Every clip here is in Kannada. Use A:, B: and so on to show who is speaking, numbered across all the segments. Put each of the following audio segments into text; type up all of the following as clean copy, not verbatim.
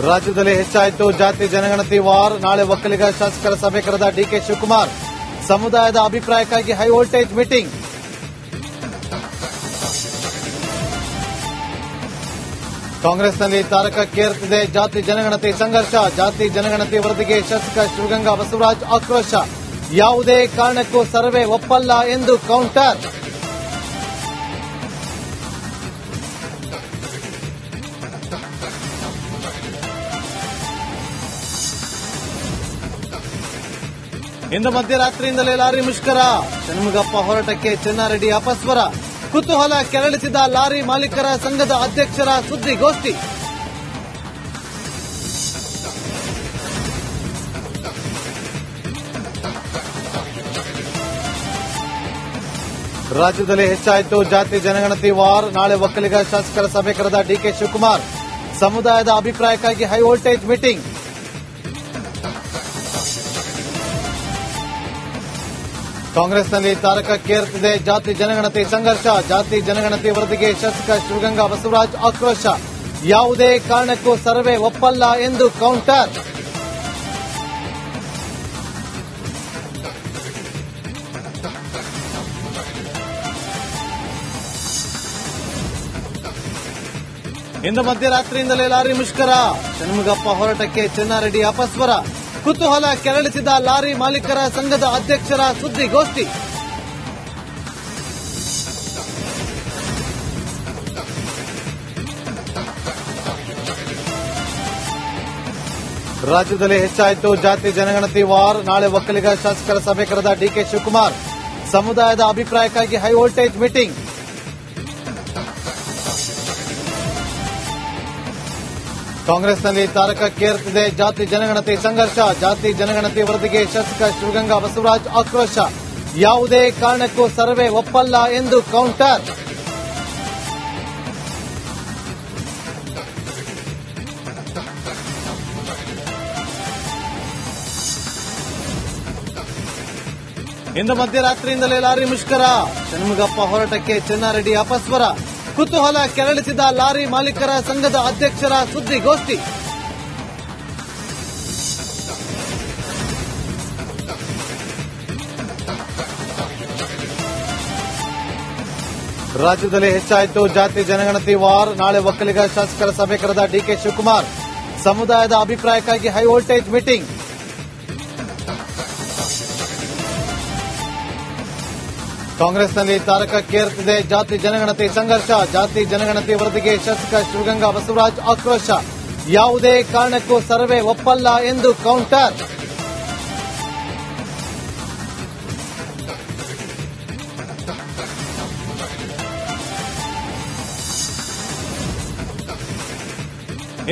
A: ರಾಜ್ಯದಲ್ಲಿ ಹೆಚ್ಚಾಯಿತು ಜಾತಿ ಜನಗಣತಿ ವಾರ್. ನಾಳೆ ಒಕ್ಕಲಿಗ ಶಾಸಕರ ಸಭೆ ಕರೆದ ಡಿಕೆ ಶಿವಕುಮಾರ್. ಸಮುದಾಯದ ಅಭಿಪ್ರಾಯಕ್ಕಾಗಿ ಹೈ ವೋಲ್ಟೇಜ್ ಮೀಟಿಂಗ್. ಕಾಂಗ್ರೆಸ್ನಲ್ಲಿ ತಾರಕಕ್ಕೇರುತ್ತಿದೆ ಜಾತಿ ಜನಗಣತಿ ಸಂಘರ್ಷ. ಜಾತಿ ಜನಗಣತಿ ವರದಿಗೆ ಶಾಸಕ ಶಿವಗಂಗಾ ಬಸವರಾಜ್ ಆಕ್ರೋಶ. ಯಾವುದೇ ಕಾರಣಕ್ಕೂ ಸರ್ವೆ ಒಪ್ಪಲ್ಲ ಎಂದು ಕೌಂಟರ್. ಇಂದು ಮಧ್ಯರಾತ್ರಿಯಿಂದಲೇ ಲಾರಿ ಮುಷ್ಕರ. ಷಣ್ಮುಗಪ್ಪ ಹೋರಾಟಕ್ಕೆ ಚೆನ್ನಾರೆಡ್ಡಿ ಅಪಸ್ವರ. ಕುತೂಹಲ ಕೆರಳಿಸಿದ ಲಾರಿ ಮಾಲೀಕರ ಸಂಘದ ಅಧ್ಯಕ್ಷರ ಸುದ್ದಿಗೋಷ್ಠಿ. ರಾಜ್ಯದಲ್ಲಿ ಹೆಚ್ಚಾಯಿತು ಜಾತಿ ಜನಗಣತಿ ವಾರ್. ನಾಳೆ ಒಕ್ಕಲಿಗ ಶಾಸಕರ ಸಭೆ ಕರೆದ ಡಿಕೆ ಶಿವಕುಮಾರ್. ಸಮುದಾಯದ ಅಭಿಪ್ರಾಯಕ್ಕಾಗಿ ಹೈ ವೋಲ್ಟೇಜ್ ಮೀಟಿಂಗ್. ಕಾಂಗ್ರೆಸ್ನಲ್ಲಿ ತಾರಕಕ್ಕೇರುತ್ತಿದೆ ಜಾತಿ ಜನಗಣತಿ ಸಂಘರ್ಷ. ಜಾತಿ ಜನಗಣತಿ ವರದಿಗೆ ಶಾಸಕ ಶಿವಗಂಗಾ ಬಸವರಾಜ್ ಆಕ್ರೋಶ. ಯಾವುದೇ ಕಾರಣಕ್ಕೂ ಸರ್ವೆ ಒಪ್ಪಲ್ಲ ಎಂದು ಕೌಂಟರ್. ಇಂದು ಮಧ್ಯರಾತ್ರಿಯಿಂದಲೇ ಲಾರಿ ಮುಷ್ಕರ. ಷಣ್ಮುಗಪ್ಪ ಹೋರಾಟಕ್ಕೆ ಚೆನ್ನಾರೆಡ್ಡಿ ಅಪಸ್ವರ. ಕುತೂಹಲ ಕೆರಳಿಸಿದ ಲಾರಿ ಮಾಲೀಕರ ಸಂಘದ ಅಧ್ಯಕ್ಷರ ಸುದ್ದಿಗೋಷ್ಠಿ. ರಾಜ್ಯದಲ್ಲಿ ಹೆಚ್ಚಾಯಿತು ಜಾತಿ ಜನಗಣತಿ ವಾರ್. ನಾಳೆ ಒಕ್ಕಲಿಗ ಶಾಸಕರ ಸಭೆ ಕರೆದ ಡಿಕೆ ಶಿವಕುಮಾರ್. ಸಮುದಾಯದ ಅಭಿಪ್ರಾಯಕ್ಕಾಗಿ ಹೈ ವೋಲ್ಟೇಜ್ ಮೀಟಿಂಗ್. ಕಾಂಗ್ರೆಸ್ನಲ್ಲಿ ತಾರಕಕ್ಕೇರುತ್ತಿದೆ ಜಾತಿ ಜನಗಣತಿ ಸಂಘರ್ಷ. ಜಾತಿ ಜನಗಣತಿ ವರದಿಗೆ ಶಾಸಕ ಶಿವಗಂಗಾ ಬಸವರಾಜ್ ಆಕ್ರೋಶ. ಯಾವುದೇ ಕಾರಣಕ್ಕೂ ಸರ್ವೆ ಒಪ್ಪಲ್ಲ ಎಂದು ಕೌಂಟರ್. ಇಂದು ಮಧ್ಯರಾತ್ರಿಯಿಂದಲೇ ಲಾರಿ ಮುಷ್ಕರ. ಷಣ್ಮುಗಪ್ಪ ಹೋರಾಟಕ್ಕೆ ಚೆನ್ನಾರೆಡ್ಡಿ ಅಪಸ್ವರ. ಕುತೂಹಲ ಕೆರಳಿಸಿದ ಲಾರಿ ಮಾಲೀಕರ ಸಂಘದ ಅಧ್ಯಕ್ಷರ ಸುದ್ದಿಗೋಷ್ಠಿ. ರಾಜ್ಯದಲ್ಲಿ ಹೆಚ್ಚಾಯಿತು ಜಾತಿ ಜನಗಣತಿ ವಾರ್. ನಾಳೆ ಒಕ್ಕಲಿಗ ಶಾಸಕರ ಸಭೆ ಕರೆದ ಡಿಕೆ ಶಿವಕುಮಾರ್. ಸಮುದಾಯದ ಅಭಿಪ್ರಾಯಕ್ಕಾಗಿ ಹೈ ವೋಲ್ಟೇಜ್ ಮೀಟಿಂಗ್. ಕಾಂಗ್ರೆಸ್ನಲ್ಲಿ ತಾರಕಕ್ಕೇರುತ್ತಿದೆ ಜಾತಿ ಜನಗಣತಿ ಸಂಘರ್ಷ. ಜಾತಿ ಜನಗಣತಿ ವರದಿಗೆ ಶಾಸಕ ಶಿವಗಂಗಾ ಬಸವರಾಜ್ ಆಕ್ರೋಶ. ಯಾವುದೇ ಕಾರಣಕ್ಕೂ ಸರ್ವೆ ಒಪ್ಪಲ್ಲ ಎಂದು ಕೌಂಟರ್.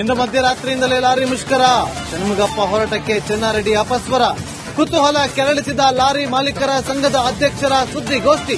A: ಇಂದು ಮಧ್ಯರಾತ್ರಿಯಿಂದಲೇ ಲಾರಿ ಮುಷ್ಕರ. ಷಣ್ಮುಗಪ್ಪ ಹೋರಾಟಕ್ಕೆ ಚೆನ್ನಾರೆಡ್ಡಿ ಅಪಸ್ವರ. ಕುತೂಹಲ ಕೆರಳಿಸಿದ ಲಾರಿ ಮಾಲೀಕರ ಸಂಘದ ಅಧ್ಯಕ್ಷರ ಸುದ್ದಿಗೋಷ್ಠಿ.